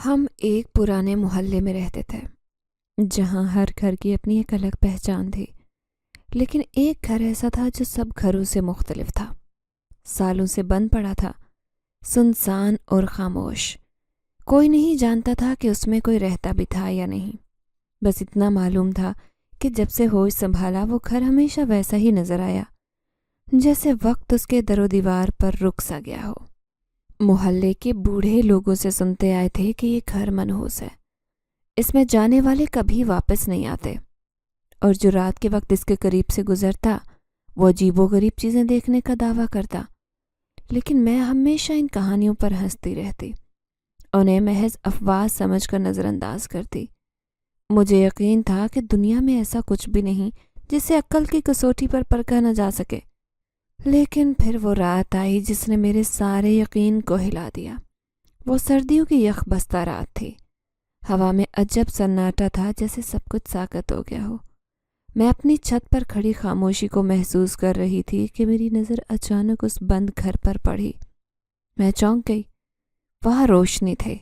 ہم ایک پرانے محلے میں رہتے تھے جہاں ہر گھر کی اپنی ایک الگ پہچان تھی، لیکن ایک گھر ایسا تھا جو سب گھروں سے مختلف تھا۔ سالوں سے بند پڑا تھا، سنسان اور خاموش۔ کوئی نہیں جانتا تھا کہ اس میں کوئی رہتا بھی تھا یا نہیں۔ بس اتنا معلوم تھا کہ جب سے ہوش سنبھالا وہ گھر ہمیشہ ویسا ہی نظر آیا، جیسے وقت اس کے در و دیوار پر رک سا گیا ہو۔ محلے کے بوڑھے لوگوں سے سنتے آئے تھے کہ یہ گھر منحوس ہے، اس میں جانے والے کبھی واپس نہیں آتے، اور جو رات کے وقت اس کے قریب سے گزرتا وہ عجیب و غریب چیزیں دیکھنے کا دعویٰ کرتا۔ لیکن میں ہمیشہ ان کہانیوں پر ہنستی رہتی، انہیں محض افواہ سمجھ کر نظر انداز کرتی۔ مجھے یقین تھا کہ دنیا میں ایسا کچھ بھی نہیں جسے عقل کی کسوٹی پر پرکھا نہ جا سکے۔ لیکن پھر وہ رات آئی جس نے میرے سارے یقین کو ہلا دیا۔ وہ سردیوں کی یخ بستہ رات تھی۔ ہوا میں عجب سناٹا تھا، جیسے سب کچھ ساکت ہو گیا ہو۔ میں اپنی چھت پر کھڑی خاموشی کو محسوس کر رہی تھی کہ میری نظر اچانک اس بند گھر پر پڑی۔ میں چونک گئی۔ وہاں روشنی تھی۔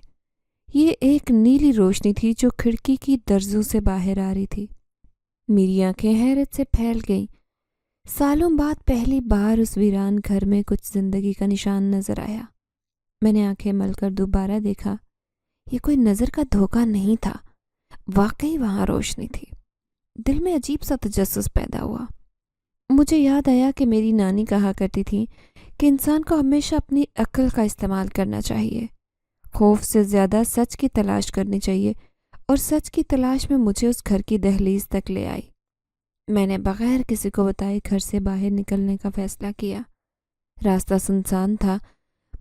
یہ ایک نیلی روشنی تھی جو کھڑکی کی درزوں سے باہر آ رہی تھی۔ میری آنکھیں حیرت سے پھیل گئیں۔ سالوں بعد پہلی بار اس ویران گھر میں کچھ زندگی کا نشان نظر آیا۔ میں نے آنکھیں مل کر دوبارہ دیکھا۔ یہ کوئی نظر کا دھوکہ نہیں تھا، واقعی وہاں روشنی تھی۔ دل میں عجیب سا تجسس پیدا ہوا۔ مجھے یاد آیا کہ میری نانی کہا کرتی تھی کہ انسان کو ہمیشہ اپنی عقل کا استعمال کرنا چاہیے، خوف سے زیادہ سچ کی تلاش کرنی چاہیے، اور سچ کی تلاش میں مجھے اس گھر کی دہلیز تک لے آئی۔ میں نے بغیر کسی کو بتائے گھر سے باہر نکلنے کا فیصلہ کیا۔ راستہ سنسان تھا،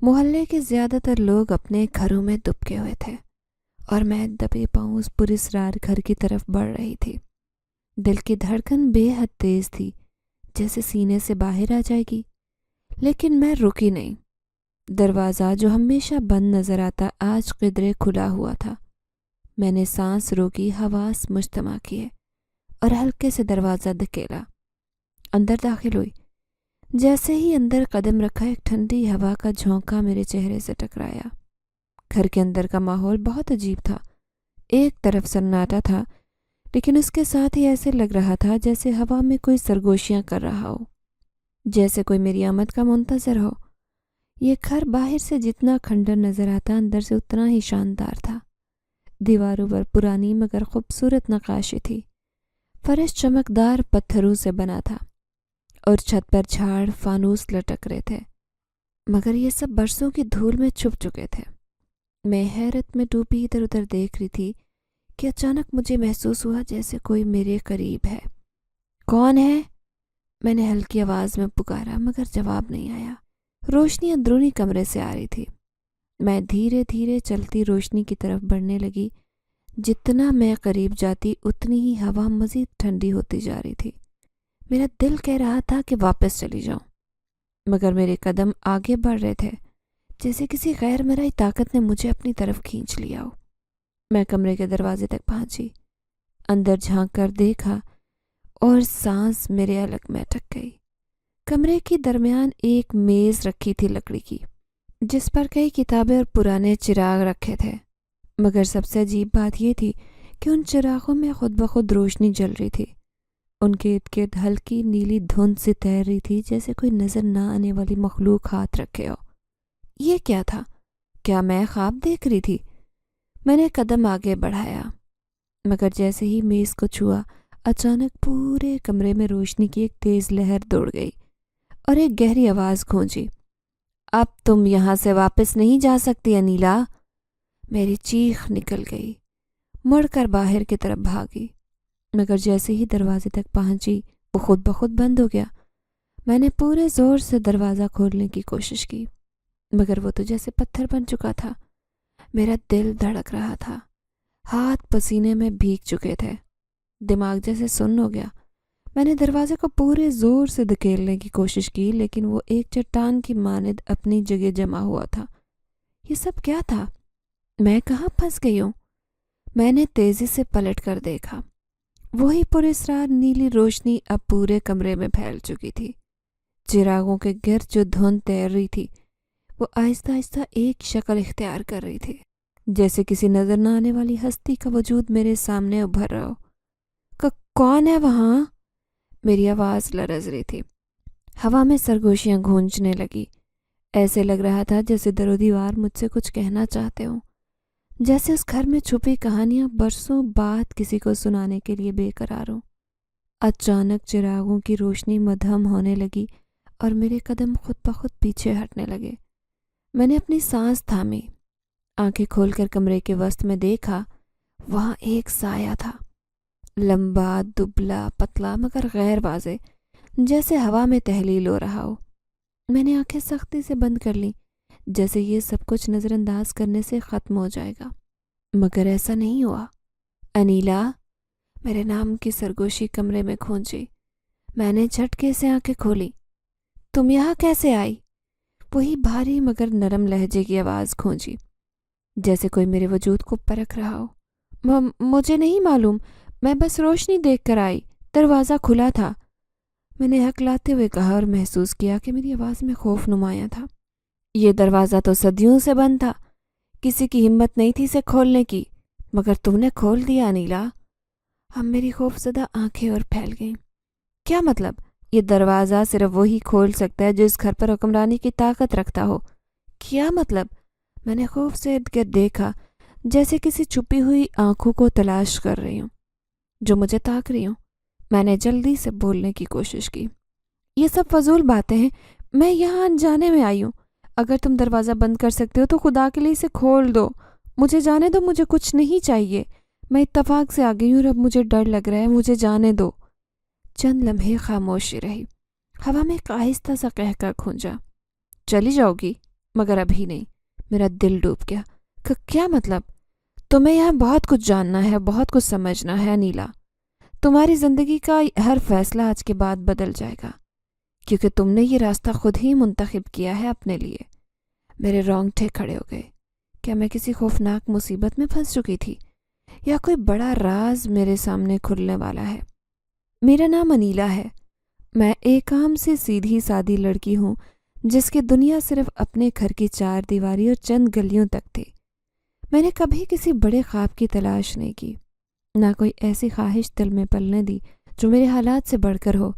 محلے کے زیادہ تر لوگ اپنے گھروں میں دبکے ہوئے تھے، اور میں دبے پاؤں اس پراسرار گھر کی طرف بڑھ رہی تھی۔ دل کی دھڑکن بے حد تیز تھی، جیسے سینے سے باہر آ جائے گی، لیکن میں رکی نہیں۔ دروازہ جو ہمیشہ بند نظر آتا آج قدرے کھلا ہوا تھا۔ میں نے سانس روکی، حواس مجتمع کیے، اور ہلکے سے دروازہ دھکیلا۔ اندر داخل ہوئی۔ جیسے ہی اندر قدم رکھا، ایک ٹھنڈی ہوا کا جھونکا میرے چہرے سے ٹکرایا۔ گھر کے اندر کا ماحول بہت عجیب تھا۔ ایک طرف سناٹا تھا، لیکن اس کے ساتھ ہی ایسے لگ رہا تھا جیسے ہوا میں کوئی سرگوشیاں کر رہا ہو، جیسے کوئی میری آمد کا منتظر ہو۔ یہ گھر باہر سے جتنا کھنڈر نظر آتا، اندر سے اتنا ہی شاندار تھا۔ دیواروں پر پرانی مگر خوبصورت نقاشی تھی۔ فرش چمکدار پتھروں سے بنا تھا، اور چھت پر جھاڑ فانوس لٹک رہے تھے، مگر یہ سب برسوں کی دھول میں چھپ چکے تھے۔ میں حیرت میں ڈوبی ادھر ادھر دیکھ رہی تھی کہ اچانک مجھے محسوس ہوا جیسے کوئی میرے قریب ہے۔ کون ہے؟ میں نے ہلکی آواز میں پکارا، مگر جواب نہیں آیا۔ روشنی اندرونی کمرے سے آ رہی تھی۔ میں دھیرے دھیرے چلتی روشنی کی طرف بڑھنے لگی۔ جتنا میں قریب جاتی اتنی ہی ہوا مزید ٹھنڈی ہوتی جا رہی تھی۔ میرا دل کہہ رہا تھا کہ واپس چلی جاؤں، مگر میرے قدم آگے بڑھ رہے تھے، جیسے کسی غیر مرئی طاقت نے مجھے اپنی طرف کھینچ لیا ہو۔ میں کمرے کے دروازے تک پہنچی، اندر جھانک کر دیکھا، اور سانس میرے حلق میں اٹک گئی۔ کمرے کی درمیان ایک میز رکھی تھی لکڑی کی، جس پر کئی کتابیں اور پرانے چراغ رکھے تھے، مگر سب سے عجیب بات یہ تھی کہ ان چراغوں میں خود بخود روشنی جل رہی تھی۔ ان کے ارد گرد ہلکی نیلی دھند سی تیر رہی تھی، جیسے کوئی نظر نہ آنے والی مخلوق ہاتھ رکھے ہو۔ یہ کیا تھا؟ کیا میں خواب دیکھ رہی تھی؟ میں نے قدم آگے بڑھایا، مگر جیسے ہی میز کو چھوا، اچانک پورے کمرے میں روشنی کی ایک تیز لہر دوڑ گئی، اور ایک گہری آواز گونجی، اب تم یہاں سے واپس نہیں جا سکتی انیلا۔ میری چیخ نکل گئی، مڑ کر باہر کی طرف بھاگی، مگر جیسے ہی دروازے تک پہنچی وہ خود بخود بند ہو گیا۔ میں نے پورے زور سے دروازہ کھولنے کی کوشش کی، مگر وہ تو جیسے پتھر بن چکا تھا۔ میرا دل دھڑک رہا تھا، ہاتھ پسینے میں بھیگ چکے تھے، دماغ جیسے سن ہو گیا۔ میں نے دروازے کو پورے زور سے دھکیلنے کی کوشش کی، لیکن وہ ایک چٹان کی مانند اپنی جگہ جمع ہوا تھا۔ یہ سب کیا تھا؟ میں کہاں پھنس گئی ہوں؟ میں نے تیزی سے پلٹ کر دیکھا۔ وہی پراسرار نیلی روشنی اب پورے کمرے میں پھیل چکی تھی۔ چراغوں کے گرد جو دھند تیر رہی تھی، وہ آہستہ آہستہ ایک شکل اختیار کر رہی تھی۔ جیسے کسی نظر نہ آنے والی ہستی کا وجود میرے سامنے ابھر رہا ہو۔ کون ہے وہاں؟ میری آواز لرز رہی تھی۔ ہوا میں سرگوشیاں گونجنے لگی۔ ایسے لگ رہا تھا جیسے در و دیوار مجھ سے کچھ کہنا چاہتے ہوں، جیسے اس گھر میں چھپی کہانیاں برسوں بعد کسی کو سنانے کے لیے بے قرار ہوں۔ اچانک چراغوں کی روشنی مدھم ہونے لگی اور میرے قدم خود بخود پیچھے ہٹنے لگے۔ میں نے اپنی سانس تھامی، آنکھیں کھول کر کمرے کے وسط میں دیکھا۔ وہاں ایک سایہ تھا، لمبا، دبلا، پتلا، مگر غیر واضح، جیسے ہوا میں تحلیل ہو رہا ہو۔ میں نے آنکھیں سختی سے بند کر لیں، جیسے یہ سب کچھ نظر انداز کرنے سے ختم ہو جائے گا، مگر ایسا نہیں ہوا۔ انیلا، میرے نام کی سرگوشی کمرے میں گونجی۔ میں نے جھٹکے سے آنکھیں کھولی۔ تم یہاں کیسے آئی؟ وہی بھاری مگر نرم لہجے کی آواز گونجی، جیسے کوئی میرے وجود کو پرکھ رہا ہو۔ مجھے نہیں معلوم، میں بس روشنی دیکھ کر آئی، دروازہ کھلا تھا، میں نے ہکلاتے ہوئے کہا اور محسوس کیا کہ میری آواز میں خوف نمایاں تھا۔ یہ دروازہ تو صدیوں سے بند تھا، کسی کی ہمت نہیں تھی اسے کھولنے کی، مگر تم نے کھول دیا انیلا۔ اب میری خوف زدہ آنکھیں اور پھیل گئیں۔ کیا مطلب؟ یہ دروازہ صرف وہی کھول سکتا ہے جو اس گھر پر حکمرانی کی طاقت رکھتا ہو۔ کیا مطلب؟ میں نے خوف سے ارد گرد دیکھا، جیسے کسی چھپی ہوئی آنکھوں کو تلاش کر رہی ہوں جو مجھے تاک رہی ہوں۔ میں نے جلدی سے بولنے کی کوشش کی۔ یہ سب فضول باتیں ہیں، میں یہاں انجانے میں آئی ہوں۔ اگر تم دروازہ بند کر سکتے ہو تو خدا کے لیے اسے کھول دو، مجھے جانے دو، مجھے کچھ نہیں چاہیے، میں اتفاق سے آ گئی ہوں اور اب مجھے ڈر لگ رہا ہے، مجھے جانے دو۔ چند لمحے خاموشی رہی۔ ہوا میں ایک آہستہ سا قہقہ گونجا۔ چلی جاؤ گی؟ مگر ابھی نہیں۔ میرا دل ڈوب گیا۔ کیا مطلب؟ تمہیں یہاں بہت کچھ جاننا ہے، بہت کچھ سمجھنا ہے انیلا۔ تمہاری زندگی کا ہر فیصلہ آج کے بعد بدل جائے گا، کیونکہ تم نے یہ راستہ خود ہی منتخب کیا ہے اپنے لیے۔ میرے رونگٹے کھڑے ہو گئے۔ کیا میں کسی خوفناک مصیبت میں پھنس چکی تھی، یا کوئی بڑا راز میرے سامنے کھلنے والا ہے؟ میرا نام انیلا ہے۔ میں ایک عام سی سیدھی سادی لڑکی ہوں جس کی دنیا صرف اپنے گھر کی چار دیواری اور چند گلیوں تک تھی۔ میں نے کبھی کسی بڑے خواب کی تلاش نہیں کی، نہ کوئی ایسی خواہش دل میں پلنے دی جو میرے حالات سے بڑھ کر ہو۔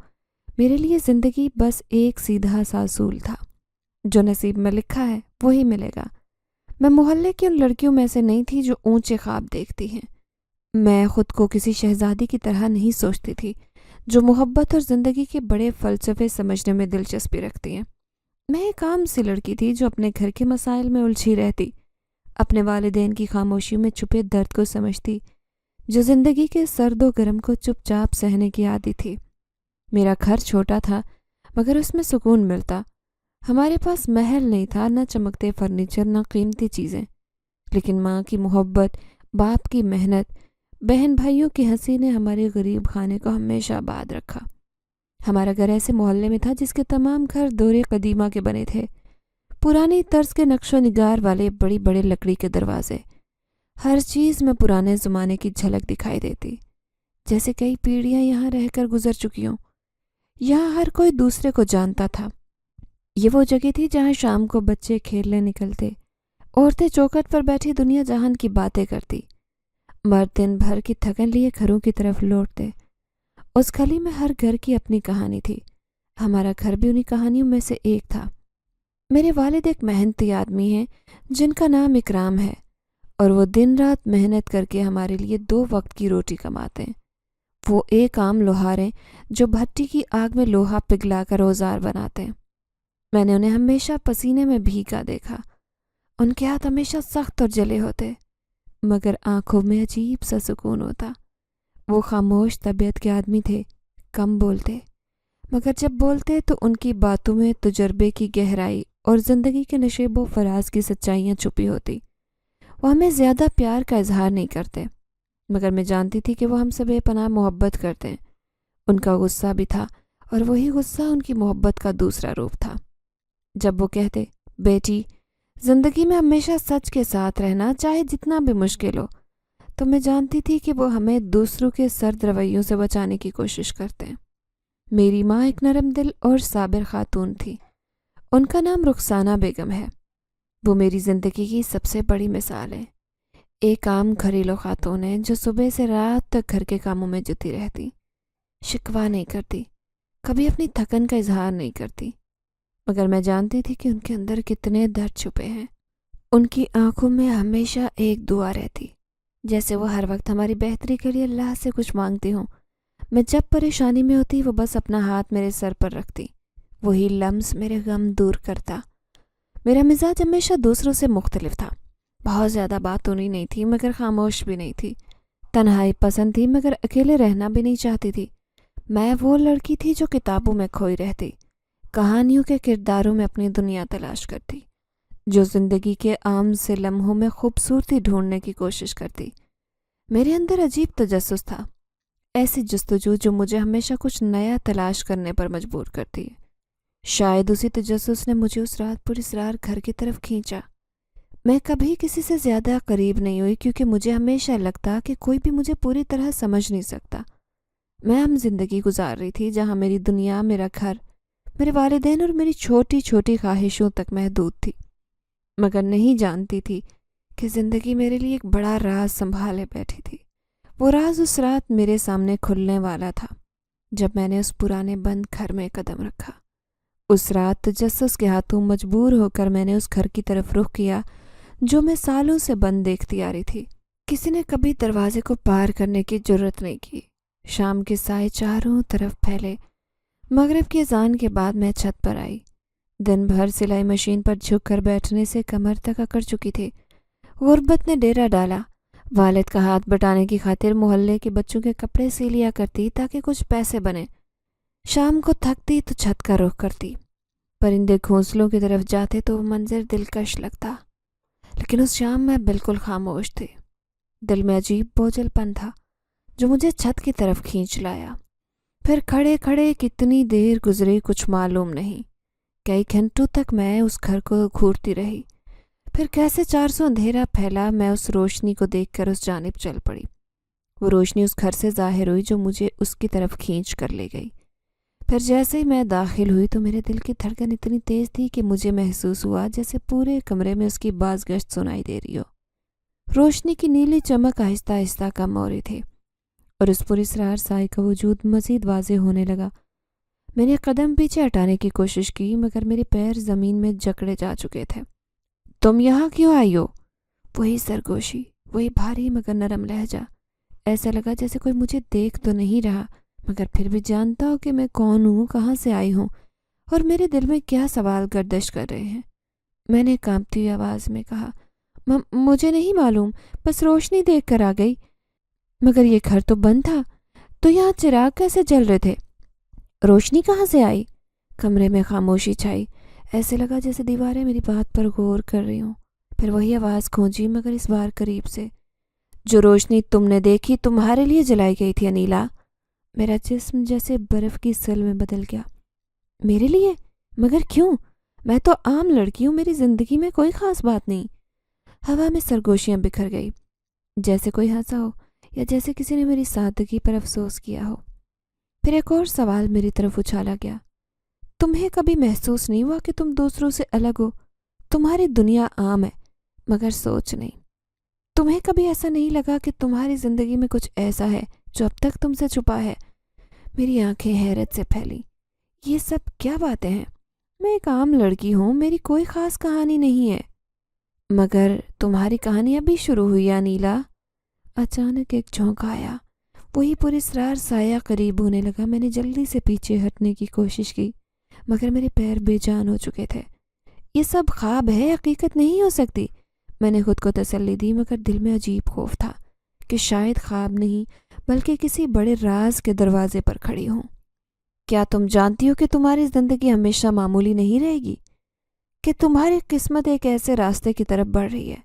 میرے لیے زندگی بس ایک سیدھا سا اصول تھا، جو نصیب میں لکھا ہے وہی ملے گا۔ میں محلے کی ان لڑکیوں میں سے نہیں تھی جو اونچے خواب دیکھتی ہیں۔ میں خود کو کسی شہزادی کی طرح نہیں سوچتی تھی جو محبت اور زندگی کے بڑے فلسفے سمجھنے میں دلچسپی رکھتی ہیں۔ میں ایک عام سی لڑکی تھی جو اپنے گھر کے مسائل میں الجھی رہتی، اپنے والدین کی خاموشیوں میں چھپے درد کو سمجھتی، جو زندگی کے سرد و گرم کو چپ چاپ سہنے کی عادی تھی۔ میرا گھر چھوٹا تھا مگر اس میں سکون ملتا۔ ہمارے پاس محل نہیں تھا، نہ چمکتے فرنیچر، نہ قیمتی چیزیں، لیکن ماں کی محبت، باپ کی محنت، بہن بھائیوں کی ہنسی نے ہمارے غریب خانے کو ہمیشہ آباد رکھا۔ ہمارا گھر ایسے محلے میں تھا جس کے تمام گھر دور قدیمہ کے بنے تھے، پرانی طرز کے نقش و نگار والے بڑی بڑے لکڑی کے دروازے، ہر چیز میں پرانے زمانے کی جھلک دکھائی دیتی، جیسے کئی پیڑھیاں یہاں رہ کر گزر چکی ہوں۔ یہاں ہر کوئی دوسرے کو جانتا تھا۔ یہ وہ جگہ تھی جہاں شام کو بچے کھیلنے نکلتے، عورتیں چوکھٹ پر بیٹھی دنیا جہان کی باتیں کرتی، مرد دن بھر کی تھکن لیے گھروں کی طرف لوٹتے۔ اس گلی میں ہر گھر کی اپنی کہانی تھی، ہمارا گھر بھی انہی کہانیوں میں سے ایک تھا۔ میرے والد ایک محنتی آدمی ہیں جن کا نام اکرام ہے، اور وہ دن رات محنت کر کے ہمارے لیے 2 وقت کی روٹی کماتے ہیں۔ وہ ایک عام لوہار ہیں جو بھٹی کی آگ میں لوہا پگھلا کر اوزار بناتے ہیں۔ میں نے انہیں ہمیشہ پسینے میں بھیگا دیکھا۔ ان کے ہاتھ ہمیشہ سخت اور جلے ہوتے، مگر آنکھوں میں عجیب سا سکون ہوتا۔ وہ خاموش طبیعت کے آدمی تھے، کم بولتے، مگر جب بولتے تو ان کی باتوں میں تجربے کی گہرائی اور زندگی کے نشیب و فراز کی سچائیاں چھپی ہوتی۔ وہ ہمیں زیادہ پیار کا اظہار نہیں کرتے، مگر میں جانتی تھی کہ وہ ہم سے بے پناہ محبت کرتے ہیں۔ ان کا غصہ بھی تھا، اور وہی غصہ ان کی محبت کا دوسرا روپ تھا۔ جب وہ کہتے، بیٹی، زندگی میں ہمیشہ سچ کے ساتھ رہنا چاہے جتنا بھی مشکل ہو، تو میں جانتی تھی کہ وہ ہمیں دوسروں کے سرد رویوں سے بچانے کی کوشش کرتے ہیں۔ میری ماں ایک نرم دل اور صابر خاتون تھی۔ ان کا نام رخسانہ بیگم ہے۔ وہ میری زندگی کی سب سے بڑی مثال ہے۔ ایک عام گھریلو خاتون ہے جو صبح سے رات تک گھر کے کاموں میں جتی رہتی، شکوہ نہیں کرتی، کبھی اپنی تھکن کا اظہار نہیں کرتی، مگر میں جانتی تھی کہ ان کے اندر کتنے درد چھپے ہیں۔ ان کی آنکھوں میں ہمیشہ ایک دعا رہتی، جیسے وہ ہر وقت ہماری بہتری کے لیے اللہ سے کچھ مانگتی ہوں۔ میں جب پریشانی میں ہوتی وہ بس اپنا ہاتھ میرے سر پر رکھتی، وہی لمس میرے غم دور کرتا۔ میرا مزاج ہمیشہ دوسروں سے مختلف تھا، بہت زیادہ باتونی نہیں تھی مگر خاموش بھی نہیں تھی، تنہائی پسند تھی مگر اکیلے رہنا بھی نہیں چاہتی تھی۔ میں وہ لڑکی تھی جو کتابوں میں کھوئی رہتی، کہانیوں کے کرداروں میں اپنی دنیا تلاش کرتی، جو زندگی کے عام سے لمحوں میں خوبصورتی ڈھونڈنے کی کوشش کرتی۔ میرے اندر عجیب تجسس تھا، ایسی جستجو جو مجھے ہمیشہ کچھ نیا تلاش کرنے پر مجبور کرتی ہے۔ شاید اسی تجسس نے مجھے اس رات پر اسرار گھر کی طرف کھینچا۔ میں کبھی کسی سے زیادہ قریب نہیں ہوئی کیونکہ مجھے ہمیشہ لگتا کہ کوئی بھی مجھے پوری طرح سمجھ نہیں سکتا۔ میں ہم زندگی گزار رہی تھی جہاں میری دنیا، میرا گھر، میرے والدین اور میری چھوٹی چھوٹی خواہشوں تک محدود تھی، مگر نہیں جانتی تھی کہ زندگی میرے لیے ایک بڑا راز سنبھالے بیٹھی تھی۔ وہ راز اس رات میرے سامنے کھلنے والا تھا جب میں نے اس پرانے بند گھر میں قدم رکھا۔ اس رات تجسس کے ہاتھوں مجبور ہو کر میں نے اس گھر کی طرف رخ کیا جو میں سالوں سے بند دیکھتی آ رہی تھی۔ کسی نے کبھی دروازے کو پار کرنے کی جرت نہیں کی۔ شام کے سائے چاروں طرف پھیلے۔ مغرب کی اذان کے بعد میں چھت پر آئی۔ دن بھر سلائی مشین پر جھک کر بیٹھنے سے کمر تک اکڑ چکی تھی۔ غربت نے ڈیرا ڈالا۔ والد کا ہاتھ بٹانے کی خاطر محلے کے بچوں کے کپڑے سی لیا کرتی تاکہ کچھ پیسے بنے۔ شام کو تھکتی تو چھت کا رخ کرتی۔ پرندے گھونسلوں کی طرف جاتے تو وہ منظر دلکش لگتا، لیکن اس شام میں بالکل خاموش تھی۔ دل میں عجیب بوجھل پن تھا جو مجھے چھت کی طرف کھینچ لایا۔ پھر کھڑے کھڑے کتنی دیر گزری کچھ معلوم نہیں۔ کئی گھنٹوں تک میں اس گھر کو گھورتی رہی۔ پھر کیسے 400 اندھیرا پھیلا، میں اس روشنی کو دیکھ کر اس جانب چل پڑی۔ وہ روشنی اس گھر سے ظاہر ہوئی جو مجھے اس کی طرف کھینچ کر لے گئی۔ پھر جیسے ہی میں داخل ہوئی تو میرے دل کی دھڑکن اتنی تیز تھی کہ مجھے محسوس ہوا جیسے پورے کمرے میں اس کی باز گشت سنائی دے رہی ہو۔ روشنی کی نیلی چمک آہستہ آہستہ کم ہو رہی تھی اور اس پر اسرار سائے کا وجود مزید واضح ہونے لگا۔ میں نے قدم پیچھے ہٹانے کی کوشش کی مگر میرے پیر زمین میں جکڑے جا چکے تھے۔ تم یہاں کیوں آئی ہو؟ وہی سرگوشی، وہی بھاری مگر نرم لہجہ۔ ایسا لگا جیسے کوئی مجھے دیکھ تو نہیں رہا مگر پھر بھی جانتا ہو کہ میں کون ہوں، کہاں سے آئی ہوں اور میرے دل میں کیا سوال گردش کر رہے ہیں۔ میں نے کانپتی ہوئی آواز میں کہا، مجھے نہیں معلوم، بس روشنی دیکھ کر آ گئی۔ مگر یہ گھر تو بند تھا، تو یہاں چراغ کیسے جل رہے تھے؟ روشنی کہاں سے آئی؟ کمرے میں خاموشی چھائی، ایسے لگا جیسے دیواریں میری بات پر غور کر رہی ہوں۔ پھر وہی آواز گونجی مگر اس بار قریب سے، جو روشنی تم نے دیکھی تمہارے لیے جلائی گئی تھی انیلا۔ میرا جسم جیسے برف کی سل میں بدل گیا۔ میرے لیے؟ مگر کیوں؟ میں تو عام لڑکی ہوں، میری زندگی میں کوئی خاص بات نہیں۔ ہوا میں سرگوشیاں بکھر گئی، جیسے کوئی ہنسا ہو یا جیسے کسی نے میری سادگی پر افسوس کیا ہو۔ پھر ایک اور سوال میری طرف اچھالا گیا، تمہیں کبھی محسوس نہیں ہوا کہ تم دوسروں سے الگ ہو؟ تمہاری دنیا عام ہے مگر سوچ نہیں۔ تمہیں کبھی ایسا نہیں لگا کہ تمہاری زندگی میں کچھ ایسا ہے جو اب تک تم سے چھپا ہے؟ میری آنکھیں حیرت سے پھیلی۔ یہ سب کیا باتیں ہیں؟ میں ایک عام لڑکی ہوں، میری کوئی خاص کہانی نہیں ہے۔ مگر تمہاری کہانی ابھی شروع ہوئی انیلا۔ اچانک ایک جھونکا آیا، وہی پراسرار سایہ قریب ہونے لگا۔ میں نے جلدی سے پیچھے ہٹنے کی کوشش کی مگر میرے پیر بے جان ہو چکے تھے۔ یہ سب خواب ہے، حقیقت نہیں ہو سکتی، میں نے خود کو تسلی دی مگر دل میں عجیب خوف تھا کہ شاید خواب نہیں بلکہ کسی بڑے راز کے دروازے پر کھڑی ہوں۔ کیا تم جانتی ہو کہ تمہاری زندگی ہمیشہ معمولی نہیں رہے گی؟ کہ تمہاری قسمت ایک ایسے راستے کی طرف بڑھ رہی ہے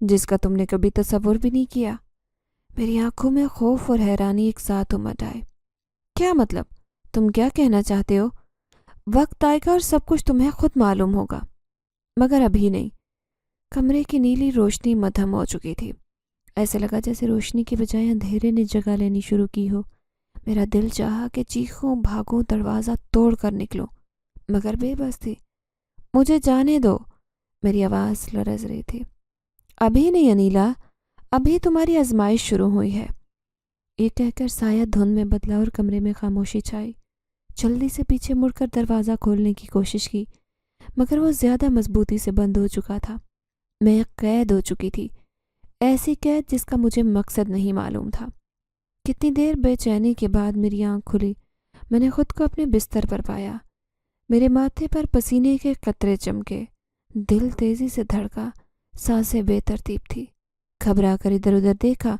جس کا تم نے کبھی تصور بھی نہیں کیا؟ میری آنکھوں میں خوف اور حیرانی ایک ساتھ امڈ آئے۔ کیا مطلب؟ تم کیا کہنا چاہتے ہو؟ وقت آئے گا اور سب کچھ تمہیں خود معلوم ہوگا، مگر ابھی نہیں۔ کمرے کی نیلی روشنی مدھم ہو چکی تھی، ایسے لگا جیسے روشنی کی بجائے اندھیرے نے جگہ لینی شروع کی ہو۔ میرا دل چاہا کہ چیخوں بھاگوں، دروازہ توڑ کر نکلوں، مگر بے بس تھی۔ مجھے جانے دو، میری آواز لرز رہی تھی۔ ابھی نہیں انیلا، ابھی تمہاری آزمائش شروع ہوئی ہے۔ یہ کہہ کر سایہ دھند میں بدلا اور کمرے میں خاموشی چھائی۔ جلدی سے پیچھے مڑ کر دروازہ کھولنے کی کوشش کی، مگر وہ زیادہ مضبوطی سے بند ہو چکا تھا۔ میں ایک قید ہو چکی تھی، ایسی قید جس کا مجھے مقصد نہیں معلوم تھا۔ کتنی دیر بے چینی کے بعد میری آنکھ کھلی۔ میں نے خود کو اپنے بستر پر پایا۔ میرے ماتھے پر پسینے کے قطرے چمکے، دل تیزی سے دھڑکا، سانسیں بے ترتیب تھی۔ گھبرا کر ادھر ادھر دیکھا۔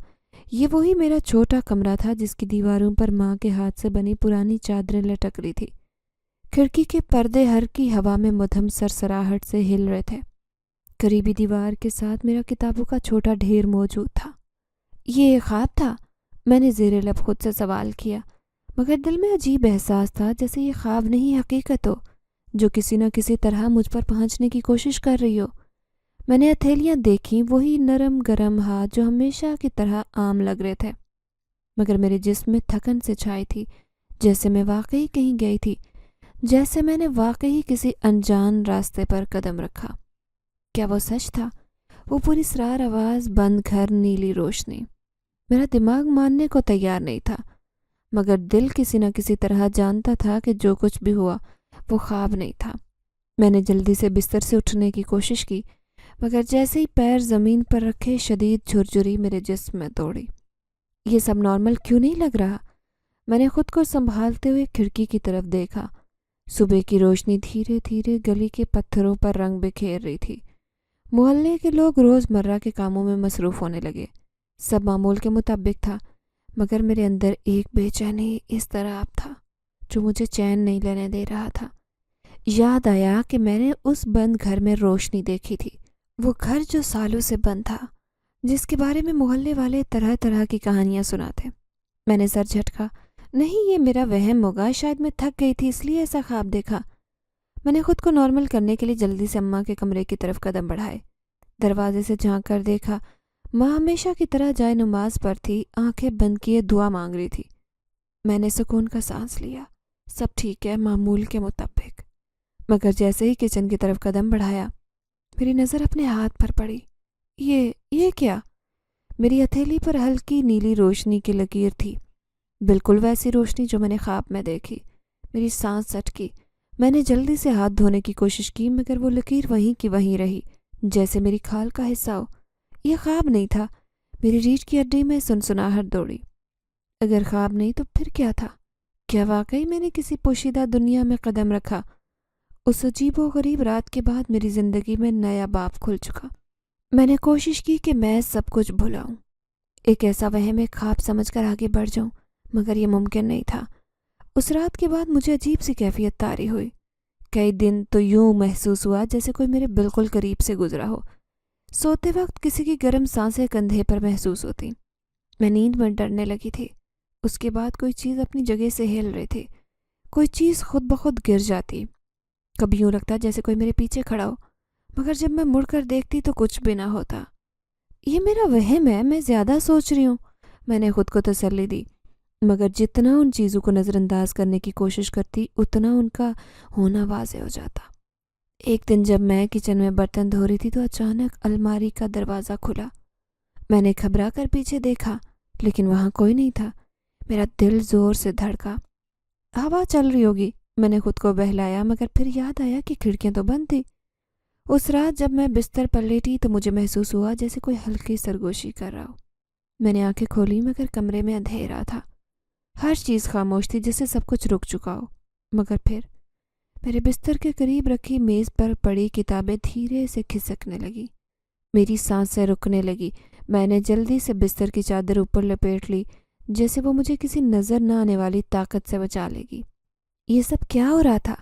یہ وہی میرا چھوٹا کمرہ تھا جس کی دیواروں پر ماں کے ہاتھ سے بنی پرانی چادریں لٹک رہی تھی۔ کھڑکی کے پردے ہلکی ہوا میں مدھم سرسراہٹ سے ہل رہے تھے۔ قریبی دیوار کے ساتھ میرا کتابوں کا چھوٹا ڈھیر موجود تھا۔ یہ ایک خواب تھا؟ میں نے زیر لب خود سے سوال کیا، مگر دل میں عجیب احساس تھا جیسے یہ خواب نہیں حقیقت ہو، جو کسی نہ کسی طرح مجھ پر پہنچنے کی کوشش کر رہی ہو۔ میں نے ہتھیلیاں دیکھیں، وہی نرم گرم ہاتھ جو ہمیشہ کی طرح عام لگ رہے تھے، مگر میرے جسم میں تھکن سے چھائی تھی، جیسے میں واقعی کہیں گئی تھی، جیسے میں نے واقعی کسی انجان راستے پر قدم رکھا۔ کیا وہ سچ تھا؟ وہ پوری اسرار آواز، بند گھر، نیلی روشنی۔ میرا دماغ ماننے کو تیار نہیں تھا، مگر دل کسی نہ کسی طرح جانتا تھا کہ جو کچھ بھی ہوا وہ خواب نہیں تھا۔ میں نے جلدی سے بستر سے اٹھنے کی کوشش کی، مگر جیسے ہی پیر زمین پر رکھے شدید جھرجھری میرے جسم میں دوڑی۔ یہ سب نارمل کیوں نہیں لگ رہا؟ میں نے خود کو سنبھالتے ہوئے کھڑکی کی طرف دیکھا۔ صبح کی روشنی دھیرے دھیرے گلی کے پتھروں پر رنگ بکھیر رہی تھی۔ محلے کے لوگ روز مرہ کے کاموں میں مصروف ہونے لگے۔ سب معمول کے مطابق تھا، مگر میرے اندر ایک بے چینی اس طرح اب تھا جو مجھے چین نہیں لینے دے رہا تھا۔ یاد آیا کہ میں نے اس بند گھر میں روشنی دیکھی تھی، وہ گھر جو سالوں سے بند تھا، جس کے بارے میں محلے والے طرح طرح کی کہانیاں سناتے۔ میں نے سر جھٹکا۔ نہیں، یہ میرا وہم ہوگا، شاید میں تھک گئی تھی اس لیے ایسا خواب دیکھا۔ میں نے خود کو نارمل کرنے کے لیے جلدی سے اماں کے کمرے کی طرف قدم بڑھائے۔ دروازے سے جھانک کر دیکھا، ماں ہمیشہ کی طرح جائے نماز پر تھی، آنکھیں بند کیے دعا مانگ رہی تھی۔ میں نے سکون کا سانس لیا، سب ٹھیک ہے معمول کے مطابق۔ مگر جیسے ہی کچن کی طرف قدم بڑھایا، میری نظر اپنے ہاتھ پر پڑی۔ یہ کیا؟ میری ہتھیلی پر ہلکی نیلی روشنی کی لکیر تھی، بالکل ویسی روشنی جو میں نے خواب میں دیکھی۔ میری سانس سٹکی۔ میں نے جلدی سے ہاتھ دھونے کی کوشش کی، مگر وہ لکیر وہیں کی وہیں رہی، جیسے میری کھال کا حصہ ہو۔ یہ خواب نہیں تھا۔ میری ریڑھ کی ہڈی میں سنسناہٹ دوڑی۔ اگر خواب نہیں تو پھر کیا تھا؟ کیا واقعی میں نے کسی پوشیدہ دنیا میں قدم رکھا؟ اس عجیب و غریب رات کے بعد میری زندگی میں نیا باب کھل چکا۔ میں نے کوشش کی کہ میں سب کچھ بھلاؤں، ایک ایسا وہم ایک خواب سمجھ کر آگے بڑھ جاؤں، مگر یہ ممکن نہیں تھا۔ اس رات کے بعد مجھے عجیب سی کیفیت طاری ہوئی۔ کئی دن تو یوں محسوس ہوا جیسے کوئی میرے بالکل قریب سے گزرا ہو۔ سوتے وقت کسی کی گرم سانسیں کندھے پر محسوس ہوتی۔ میں نیند میں ڈرنے لگی تھی۔ اس کے بعد کوئی چیز اپنی جگہ سے ہل رہی تھی، کوئی چیز خود بخود گر جاتی۔ کبھی یوں لگتا جیسے کوئی میرے پیچھے کھڑا ہو، مگر جب میں مڑ کر دیکھتی تو کچھ بھی نہ ہوتا۔ یہ میرا وہم ہے، میں زیادہ سوچ رہی ہوں، میں نے خود کو تسلی دی، مگر جتنا ان چیزوں کو نظر انداز کرنے کی کوشش کرتی اتنا ان کا ہونا واضح ہو جاتا۔ ایک دن جب میں کچن میں برتن دھو رہی تھی تو اچانک الماری کا دروازہ کھلا۔ میں نے گھبرا کر پیچھے دیکھا، لیکن وہاں کوئی نہیں تھا۔ میرا دل زور سے دھڑکا۔ ہوا چل رہی ہوگی، میں نے خود کو بہلایا، مگر پھر یاد آیا کہ کھڑکیاں تو بند تھی۔ اس رات جب میں بستر پر لیٹی تو مجھے محسوس ہوا جیسے کوئی ہلکی سرگوشی کر رہا ہو۔ میں نے آنکھیں کھولی، مگر کمرے میں اندھیرا تھا، ہر چیز خاموش تھی، جیسے سب کچھ رک چکا ہو۔ مگر پھر میرے بستر کے قریب رکھی میز پر پڑی کتابیں دھیرے سے کھسکنے لگی، میری سانسیں رکنے لگی۔ میں نے جلدی سے بستر کی چادر اوپر لپیٹ لی، جیسے وہ مجھے کسی نظر نہ آنے والی طاقت سے بچا لے گی۔ یہ سب کیا ہو رہا تھا؟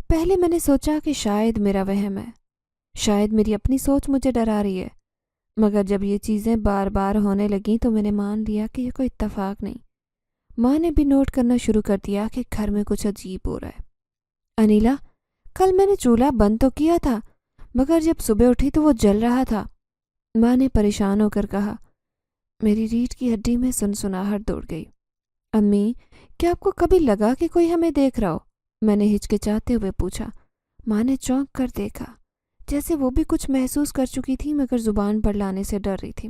پہلے میں نے سوچا کہ شاید میرا وہم ہے، شاید میری اپنی سوچ مجھے ڈرا رہی ہے، مگر جب یہ چیزیں بار بار ہونے لگیں تو میں نے مان لیا کہ یہ کوئی اتفاق نہیں۔ ماں نے بھی نوٹ کرنا شروع کر دیا کہ گھر میں کچھ عجیب ہو رہا ہے۔ انیلا، کل میں نے چولہا بند تو کیا تھا، مگر جب صبح اٹھی تو وہ جل رہا تھا، ماں نے پریشان ہو کر کہا۔ میری ریڑھ کی ہڈی میں سنسناہٹ دوڑ گئی۔ امی، کیا آپ کو کبھی لگا کہ کوئی ہمیں دیکھ رہا ہو؟ میں نے ہچکچاتے ہوئے پوچھا۔ ماں نے چونک کر دیکھا، جیسے وہ بھی کچھ محسوس کر چکی تھی مگر زبان پر لانے سے ڈر رہی تھی۔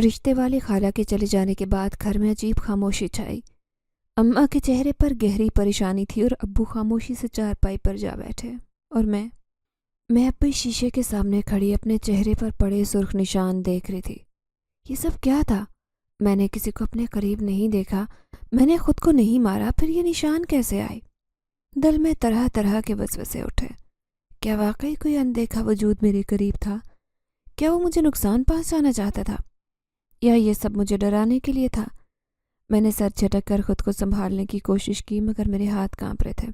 رشتے والی خالہ کے چلے جانے کے بعد گھر میں عجیب خاموشی چھائی۔ اماں کے چہرے پر گہری پریشانی تھی اور ابو خاموشی سے چارپائی پر جا بیٹھے، اور میں اب شیشے کے سامنے کھڑی اپنے چہرے پر پڑے سرخ نشان دیکھ رہی تھی۔ یہ سب کیا تھا؟ میں نے کسی کو اپنے قریب نہیں دیکھا، میں نے خود کو نہیں مارا، پھر یہ نشان کیسے آئے؟ دل میں طرح طرح کے وسوسے اٹھے۔ کیا واقعی کوئی اندیکھا وجود میرے قریب تھا؟ کیا وہ مجھے نقصان پہنچانا چاہتا تھا، یا یہ سب مجھے ڈرانے کے لیے تھا؟ میں نے سر جھٹک کر خود کو سنبھالنے کی کوشش کی، مگر میرے ہاتھ کانپ رہے تھے۔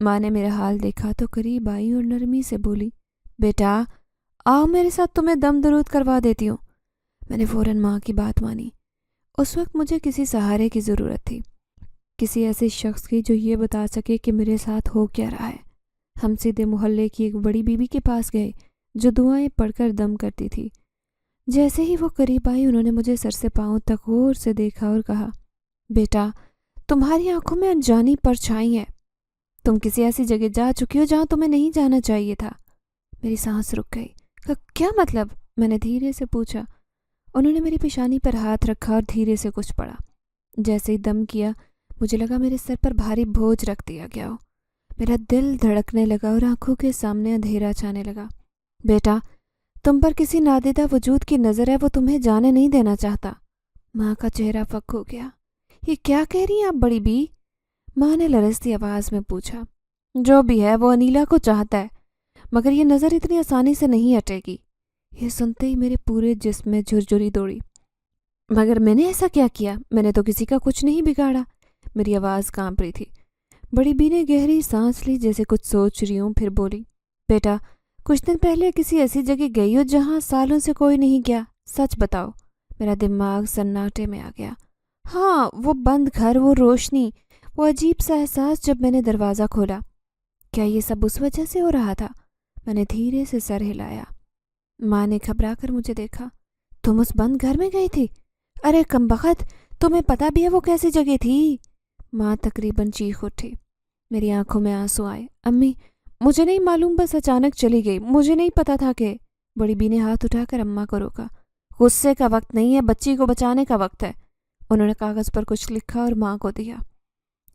ماں نے میرا حال دیکھا تو قریب آئی اور نرمی سے بولی، بیٹا آؤ میرے ساتھ، تمہیں دم درود کروا دیتی ہوں۔ میں نے فوراً ماں کی بات مانی۔ اس وقت مجھے کسی سہارے کی ضرورت تھی، کسی ایسے شخص کی جو یہ بتا سکے کہ میرے ساتھ ہو کیا رہا ہے۔ ہم سیدھے محلے کی ایک بڑی بیوی کے پاس گئے جو دعائیں پڑھ کر دم کرتی تھی۔ جیسے ہی وہ قریب آئی انہوں نے مجھے سر سے پاؤں تک غور سے دیکھا اور کہا، بیٹا تمہاری آنکھوں میں انجانی پرچھائی ہے، تم کسی ایسی جگہ جا چکی ہو جہاں تمہیں نہیں جانا چاہیے تھا۔ میری سانس رک گئی۔ کیا مطلب؟ میں نے دھیرے سے پوچھا۔ انہوں نے میری پیشانی پر ہاتھ رکھا اور دھیرے سے کچھ پڑھا۔ جیسے ہی دم کیا مجھے لگا میرے سر پر بھاری بوجھ رکھ دیا گیا ہو۔ میرا دل دھڑکنے لگا اور آنکھوں کے سامنے اندھیرا چھانے لگا۔ بیٹا تم پر کسی نادیدہ وجود کی نظر ہے، وہ تمہیں جانے نہیں دینا چاہتا۔ ماں کا چہرہ فک ہو گیا۔ یہ کیا کہہ رہی ہیں آپ بڑی بی؟ ماں نے لرزتی آواز میں پوچھا۔ جو بھی ہے وہ انیلا کو چاہتا ہے، مگر یہ نظر اتنی آسانی سے نہیں ہٹے گی۔ یہ سنتے ہی میرے پورے جسم میں جھرجھری دوڑی۔ مگر میں نے ایسا کیا کیا؟ میں نے تو کسی کا کچھ نہیں بگاڑا۔ میری آواز کانپ رہی تھی۔ بڑی بی نے گہری سانس لی جیسے کچھ سوچ رہی ہوں، پھر بولی، بیٹا کچھ دن پہلے کسی ایسی جگہ گئی ہو جہاں سالوں سے کوئی نہیں گیا، سچ بتاؤ۔ میرا دماغ سناٹے میں آ گیا۔ ہاں، وہ بند گھر، وہ روشنی، وہ عجیب سا احساس جب میں نے دروازہ کھولا۔ کیا یہ سب اس وجہ سے ہو رہا تھا؟ میں نے دھیرے سے سر ہلایا۔ ماں نے گھبرا کر مجھے دیکھا۔ تم اس بند گھر میں گئی تھی؟ ارے کمبخت، تمہیں پتہ بھی ہے وہ کیسی جگہ تھی؟ ماں تقریباً چیخ اٹھی۔ میری آنکھوں میں آنسو آئے۔ امی مجھے نہیں معلوم، بس اچانک چلی گئی، مجھے نہیں پتا تھا کہ… بڑی بی نے ہاتھ اٹھا کر اماں کو روکا۔ غصے کا وقت نہیں ہے، بچی کو بچانے کا وقت ہے۔ انہوں نے کاغذ پر کچھ لکھا اور ماں کو دیا۔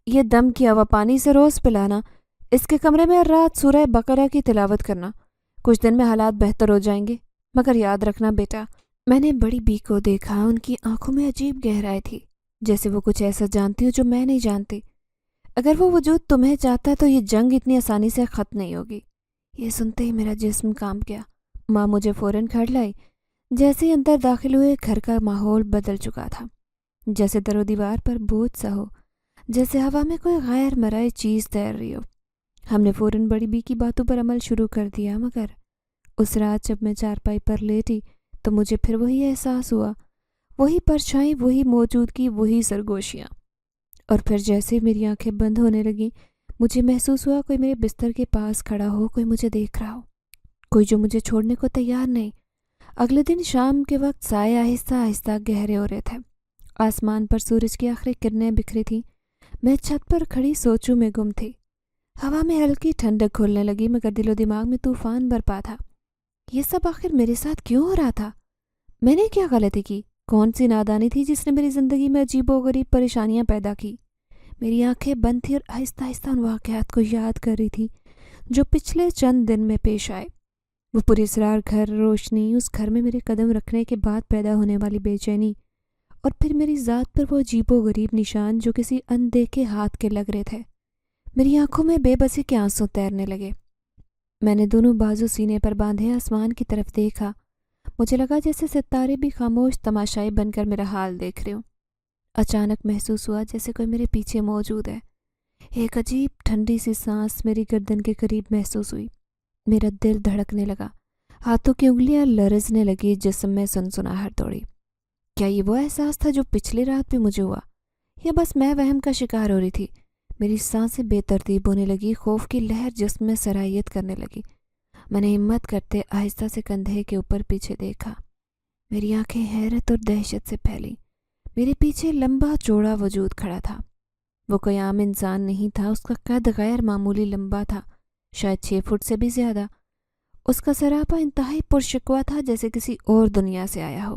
یہ دم کیا ہوا پانی سے روز پلانا، اس کے کمرے میں ہر رات سورہ بقرہ کی تلاوت کرنا، کچھ دن میں حالات بہتر ہو جائیں گے، مگر یاد رکھنا بیٹا۔ میں نے بڑی بی کو دیکھا، ان کی آنکھوں میں عجیب گہرائی تھی، جیسے وہ کچھ ایسا جانتی ہو جو میں نہیں جانتی۔ اگر وہ وجود تمہیں چاہتا ہے تو یہ جنگ اتنی آسانی سے ختم نہیں ہوگی۔ یہ سنتے ہی میرا جسم کانپ گیا۔ ماں مجھے فوراً کھڑ لائی۔ جیسے ہی اندر داخل ہوئے گھر کا ماحول بدل چکا تھا، جیسے در و دیوار پر بوجھ سا ہو، جیسے ہوا میں کوئی غیر مرئی چیز تیر رہی ہو۔ ہم نے فوراً بڑی بی کی باتوں پر عمل شروع کر دیا، مگر اس رات جب میں چارپائی پر لیٹی تو مجھے پھر وہی احساس ہوا، وہی پرچھائی، وہی موجودگی، وہی سرگوشیاں۔ اور پھر جیسے میری آنکھیں بند ہونے لگیں مجھے محسوس ہوا کوئی میرے بستر کے پاس کھڑا ہو، کوئی مجھے دیکھ رہا ہو، کوئی جو مجھے چھوڑنے کو تیار نہیں۔ اگلے دن شام کے وقت سائے آہستہ آہستہ گہرے ہو رہے تھے۔ آسمان پر سورج کی آخری کرنیں بکھری تھیں۔ میں چھت پر کھڑی سوچوں میں گم تھی۔ ہوا میں ہلکی ٹھنڈک کھولنے لگی، مگر دل و دماغ میں طوفان برپا تھا۔ یہ سب آخر میرے ساتھ کیوں ہو رہا تھا؟ میں نے کیا غلطی کی؟ کون سی نادانی تھی جس نے میری زندگی میں عجیب و غریب پریشانیاں پیدا کی؟ میری آنکھیں بند تھی اور آہستہ آہستہ ان واقعات کو یاد کر رہی تھی جو پچھلے چند دن میں پیش آئے۔ وہ پراسرار گھر، روشنی، اس گھر میں میرے قدم رکھنے کے بعد پیدا ہونے والی بے چینی، اور پھر میری ذات پر وہ عجیب و غریب نشان جو کسی اندیکھے ہاتھ کے لگ رہے تھے۔ میری آنکھوں میں بے بسی کے آنسو تیرنے لگے۔ میں نے دونوں بازو سینے پر باندھے آسمان کی طرف دیکھا۔ مجھے لگا جیسے ستارے بھی خاموش تماشائی بن کر میرا حال دیکھ رہے ہوں۔ اچانک محسوس ہوا جیسے کوئی میرے پیچھے موجود ہے۔ ایک عجیب ٹھنڈی سی سانس میری گردن کے قریب محسوس ہوئی۔ میرا دل دھڑکنے لگا، ہاتھوں کی انگلیاں لرزنے لگی، جسم میں سنسناہٹ دوڑی۔ کیا یہ وہ احساس تھا جو پچھلی رات بھی مجھے ہوا، یا بس میں وہم کا شکار ہو رہی تھی؟ میری سانسیں بے ترتیب ہونے لگی، خوف کی لہر جسم میں سرائیت کرنے لگی۔ میں نے ہمت کرتے آہستہ سے کندھے کے اوپر پیچھے دیکھا۔ میری آنکھیں حیرت اور دہشت سے پھیلی۔ میرے پیچھے لمبا چوڑا وجود کھڑا تھا۔ وہ کوئی عام انسان نہیں تھا، اس کا قد غیر معمولی لمبا تھا، شاید 6 فٹ سے بھی زیادہ۔ اس کا سراپا انتہائی پرشکوہ تھا، جیسے کسی اور دنیا سے آیا ہو۔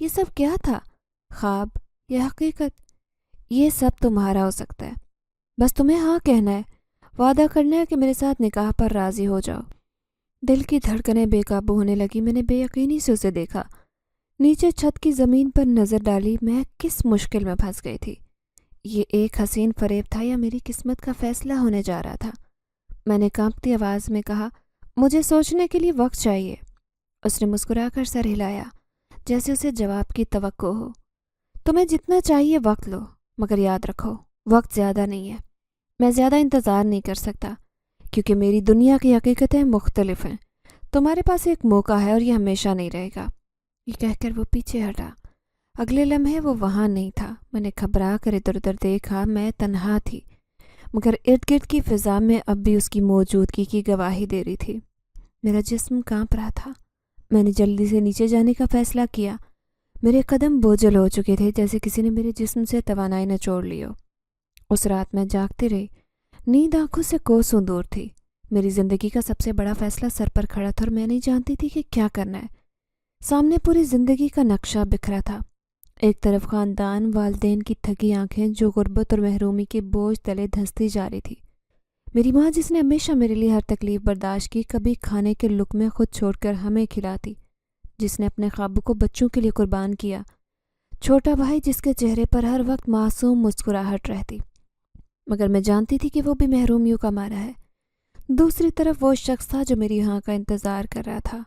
یہ سب کیا تھا؟ خواب یا حقیقت؟ یہ سب تمہارا ہو سکتا ہے، بس تمہیں ہاں کہنا ہے، وعدہ کرنا ہے کہ میرے ساتھ نکاح پر راضی ہو جاؤ۔ دل کی دھڑکنیں بے قابو ہونے لگی۔ میں نے بے یقینی سے اسے دیکھا۔ نیچے چھت کی زمین پر نظر ڈالی۔ میں کس مشکل میں پھنس گئی تھی؟ یہ ایک حسین فریب تھا یا میری قسمت کا فیصلہ ہونے جا رہا تھا؟ میں نے کانپتی آواز میں کہا، مجھے سوچنے کے لیے وقت چاہیے۔ اس نے مسکرا کر سر ہلایا، جیسے اسے جواب کی توقع ہو۔ تمہیں جتنا چاہیے وقت لو، مگر یاد رکھو وقت زیادہ نہیں ہے۔ میں زیادہ انتظار نہیں کر سکتا، کیونکہ میری دنیا کی حقیقتیں مختلف ہیں۔ تمہارے پاس ایک موقع ہے اور یہ ہمیشہ نہیں رہے گا۔ یہ کہہ کر وہ پیچھے ہٹا۔ اگلے لمحے وہ وہاں نہیں تھا۔ میں نے گھبرا کر ادھر ادھر دیکھا۔ میں تنہا تھی، مگر ارد گرد کی فضا میں اب بھی اس کی موجودگی کی گواہی دے رہی تھی۔ میرا جسم کانپ رہا تھا۔ میں نے جلدی سے نیچے جانے کا فیصلہ کیا۔ میرے قدم بوجھل ہو چکے تھے، جیسے کسی نے میرے جسم سے توانائی نچوڑ لی ہو۔ اس رات میں جاگتی رہی۔ نیند آنکھوں سے کوسوں دور تھی۔ میری زندگی کا سب سے بڑا فیصلہ سر پر کھڑا تھا اور میں نہیں جانتی تھی کہ کیا کرنا ہے۔ سامنے پوری زندگی کا نقشہ بکھرا تھا۔ ایک طرف خاندان، والدین کی تھکی آنکھیں جو غربت اور محرومی کے بوجھ تلے دھنستی جا رہی تھی۔ میری ماں جس نے ہمیشہ میرے لیے ہر تکلیف برداشت کی، کبھی کھانے کے لقمے خود چھوڑ کر ہمیں کھلاتی، جس نے اپنے خوابوں کو بچوں کے لیے قربان کیا۔ چھوٹا بھائی جس کے چہرے پر ہر وقت معصوم مسکراہٹ رہتی، مگر میں جانتی تھی کہ وہ بھی محرومیوں کا مارا ہے۔ دوسری طرف وہ شخص تھا جو میری ہاں کا انتظار کر رہا تھا،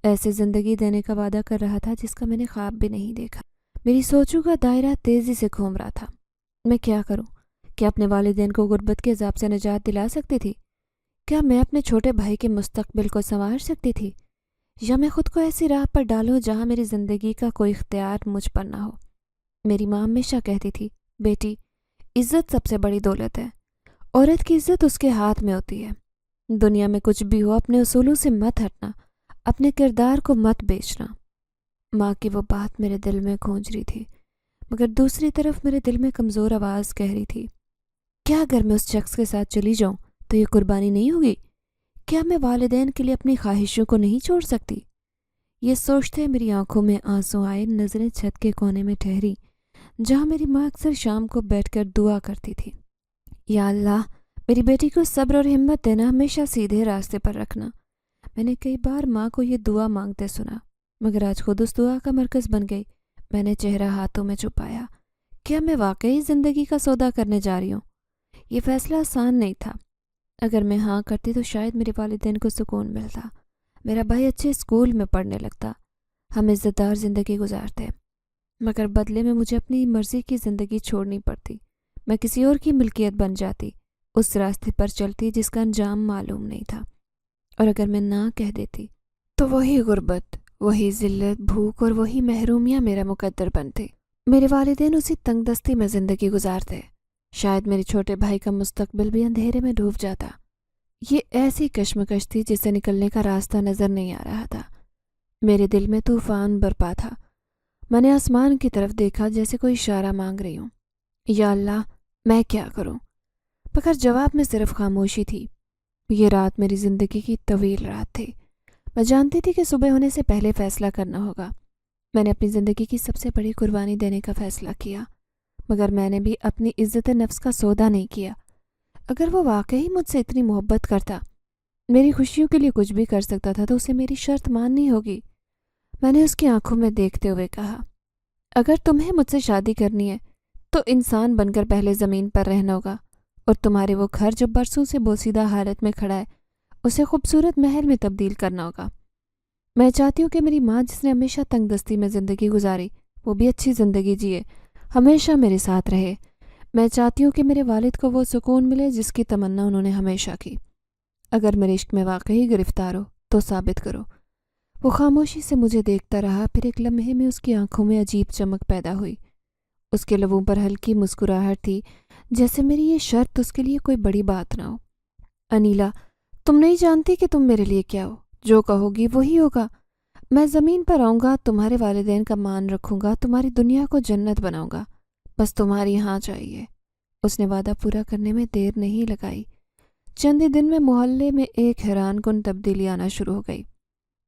ایسے زندگی دینے کا وعدہ کر رہا تھا جس کا میں نے خواب بھی نہیں دیکھا۔ میری سوچوں کا دائرہ تیزی سے گھوم رہا تھا۔ میں کیا کروں؟ کیا اپنے والدین کو غربت کے عذاب سے نجات دلا سکتی تھی؟ کیا میں اپنے چھوٹے بھائی کے مستقبل کو سنوار سکتی تھی؟ یا میں خود کو ایسی راہ پر ڈالوں جہاں میری زندگی کا کوئی اختیار مجھ پر نہ ہو؟ میری ماں ہمیشہ کہتی تھی، بیٹی، عزت سب سے بڑی دولت ہے۔ عورت کی عزت اس کے ہاتھ میں ہوتی ہے۔ دنیا میں کچھ بھی ہو، اپنے اصولوں سے مت ہٹنا، اپنے کردار کو مت بیچنا۔ ماں کی وہ بات میرے دل میں گونج رہی تھی، مگر دوسری طرف میرے دل میں کمزور آواز کہہ رہی تھی، کیا اگر میں اس شخص کے ساتھ چلی جاؤں تو یہ قربانی نہیں ہوگی؟ کیا میں والدین کے لیے اپنی خواہشوں کو نہیں چھوڑ سکتی؟ یہ سوچتے میری آنکھوں میں آنسو آئے۔ نظریں چھت کے کونے میں ٹھہری، جہاں میری ماں اکثر شام کو بیٹھ کر دعا کرتی تھی، یا اللہ میری بیٹی کو صبر اور ہمت دینا، ہمیشہ سیدھے راستے پر رکھنا۔ میں نے کئی بار ماں کو یہ دعا مانگتے سنا، مگر آج خود اس دعا کا مرکز بن گئی۔ میں نے چہرہ ہاتھوں میں چھپایا۔ کیا میں واقعی زندگی کا سودا کرنے جا رہی ہوں؟ یہ فیصلہ آسان نہیں تھا۔ اگر میں ہاں کرتی تو شاید میرے والدین کو سکون ملتا، میرا بھائی اچھے اسکول میں پڑھنے لگتا، ہم عزت دار زندگی گزارتے، مگر بدلے میں مجھے اپنی مرضی کی زندگی چھوڑنی پڑتی۔ میں کسی اور کی ملکیت بن جاتی، اس راستے پر چلتی جس کا انجام معلوم نہیں تھا۔ اور اگر میں نہ کہہ دیتی تو وہی غربت، وہی ذلت، بھوک اور وہی محرومیاں میرا مقدر بنتے۔ میرے والدین اسی تنگ دستی میں زندگی گزارتے، شاید میرے چھوٹے بھائی کا مستقبل بھی اندھیرے میں ڈوب جاتا۔ یہ ایسی کشمکش تھی جس سے نکلنے کا راستہ نظر نہیں آ رہا تھا۔ میرے دل میں طوفان برپا تھا۔ میں نے آسمان کی طرف دیکھا، جیسے کوئی اشارہ مانگ رہی ہوں، یا اللہ میں کیا کروں؟ مگر جواب میں صرف خاموشی تھی۔ یہ رات میری زندگی کی طویل رات تھی۔ میں جانتی تھی کہ صبح ہونے سے پہلے فیصلہ کرنا ہوگا۔ میں نے اپنی زندگی کی سب سے بڑی قربانی دینے کا فیصلہ کیا، مگر میں نے بھی اپنی عزت نفس کا سودا نہیں کیا۔ اگر وہ واقعی مجھ سے اتنی محبت کرتا، میری خوشیوں کے لیے کچھ بھی کر سکتا تھا، تو اسے میری شرط ماننی ہوگی۔ میں نے اس کی آنکھوں میں دیکھتے ہوئے کہا، اگر تمہیں مجھ سے شادی کرنی ہے تو انسان بن کر پہلے زمین پر رہنا ہوگا، اور تمہارے وہ گھر جو برسوں سے بوسیدہ حالت میں کھڑا ہے، اسے خوبصورت محل میں تبدیل کرنا ہوگا۔ میں چاہتی ہوں کہ میری ماں جس نے ہمیشہ تنگ دستی میں زندگی گزاری، وہ بھی اچھی زندگی جیے، ہمیشہ میرے ساتھ رہے۔ میں چاہتی ہوں کہ میرے والد کو وہ سکون ملے جس کی تمنا انہوں نے ہمیشہ کی۔ اگر میرے عشق میں واقعی گرفتار ہو تو ثابت کرو۔ وہ خاموشی سے مجھے دیکھتا رہا، پھر ایک لمحے میں اس کی آنکھوں میں عجیب چمک پیدا ہوئی۔ اس کے لبوں پر ہلکی مسکراہٹ تھی، جیسے میری یہ شرط اس کے لیے کوئی بڑی بات نہ ہو۔ انیلا، تم نہیں جانتی کہ تم میرے لیے کیا ہو۔ جو کہو گی وہی ہوگا۔ میں زمین پر آؤں گا، تمہارے والدین کا مان رکھوں گا، تمہاری دنیا کو جنت بناؤں گا، بس تمہاری ہاں چاہیے۔ اس نے وعدہ پورا کرنے میں دیر نہیں لگائی۔ چند ہی دن میں محلے میں ایک حیران کن تبدیلی آنا شروع ہو گئی۔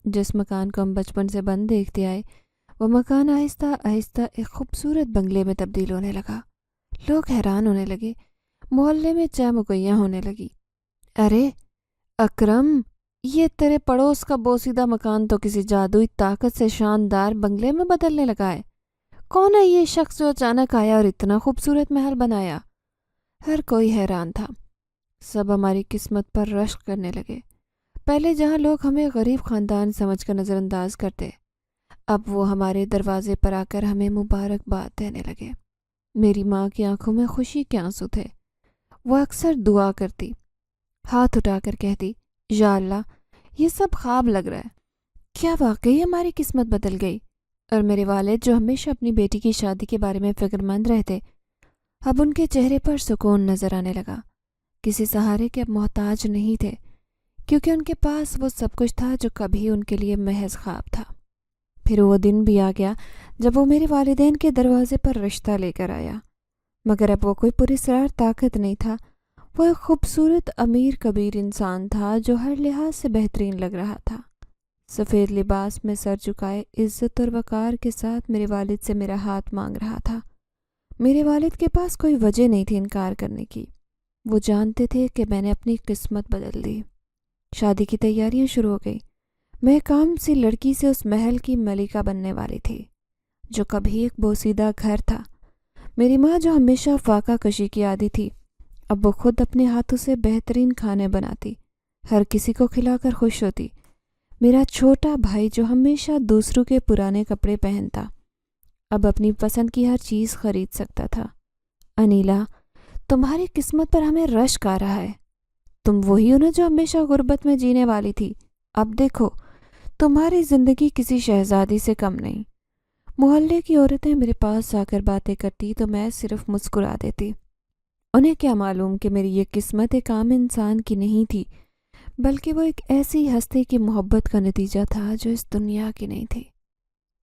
جس مکان کو ہم بچپن سے بند دیکھتے آئے، وہ مکان آہستہ آہستہ ایک خوبصورت بنگلے میں تبدیل ہونے لگا۔ لوگ حیران ہونے لگے، محلے میں چہمگوئیاں ہونے لگی۔ ارے اکرم، یہ تیرے پڑوس کا بوسیدہ مکان تو کسی جادوئی طاقت سے شاندار بنگلے میں بدلنے لگا ہے۔ کون ہے یہ شخص جو اچانک آیا اور اتنا خوبصورت محل بنایا؟ ہر کوئی حیران تھا۔ سب ہماری قسمت پر رشک کرنے لگے۔ پہلے جہاں لوگ ہمیں غریب خاندان سمجھ کر نظر انداز کرتے، اب وہ ہمارے دروازے پر آ کر ہمیں مبارکباد دینے لگے۔ میری ماں کی آنکھوں میں خوشی کے آنسو تھے۔ وہ اکثر دعا کرتی، ہاتھ اٹھا کر کہتی، یا اللہ، یہ سب خواب لگ رہا ہے، کیا واقعی ہماری قسمت بدل گئی؟ اور میرے والد جو ہمیشہ اپنی بیٹی کی شادی کے بارے میں فکر مند رہتے، اب ان کے چہرے پر سکون نظر آنے لگا۔ کسی سہارے کے اب محتاج نہیں تھے، کیونکہ ان کے پاس وہ سب کچھ تھا جو کبھی ان کے لیے محض خواب تھا۔ پھر وہ دن بھی آ گیا جب وہ میرے والدین کے دروازے پر رشتہ لے کر آیا، مگر اب وہ کوئی پراسرار طاقت نہیں تھا۔ وہ ایک خوبصورت امیر کبیر انسان تھا جو ہر لحاظ سے بہترین لگ رہا تھا۔ سفید لباس میں سر جھکائے عزت اور وقار کے ساتھ میرے والد سے میرا ہاتھ مانگ رہا تھا۔ میرے والد کے پاس کوئی وجہ نہیں تھی انکار کرنے کی۔ وہ جانتے تھے کہ میں نے اپنی قسمت بدل دی۔ شادی کی تیاریاں شروع ہو گئی۔ میں کام سی لڑکی سے اس محل کی ملکہ بننے والی تھی جو کبھی ایک بوسیدہ گھر تھا۔ میری ماں جو ہمیشہ فاقہ کشی کی عادی تھی، اب وہ خود اپنے ہاتھوں سے بہترین کھانے بناتی، ہر کسی کو کھلا کر خوش ہوتی۔ میرا چھوٹا بھائی جو ہمیشہ دوسروں کے پرانے کپڑے پہنتا، اب اپنی پسند کی ہر چیز خرید سکتا تھا۔ انیلا، تمہاری قسمت پر ہمیں رشک آ رہا ہے۔ تم وہی ہو نا جو ہمیشہ غربت میں جینے والی تھی؟ اب دیکھو، تمہاری زندگی کسی شہزادی سے کم نہیں۔ محلے کی عورتیں میرے پاس آ کر باتیں کرتی تو میں صرف مسکرا دیتی۔ انہیں کیا معلوم کہ میری یہ قسمت ایک عام انسان کی نہیں تھی، بلکہ وہ ایک ایسی ہستی کی محبت کا نتیجہ تھا جو اس دنیا کی نہیں تھی۔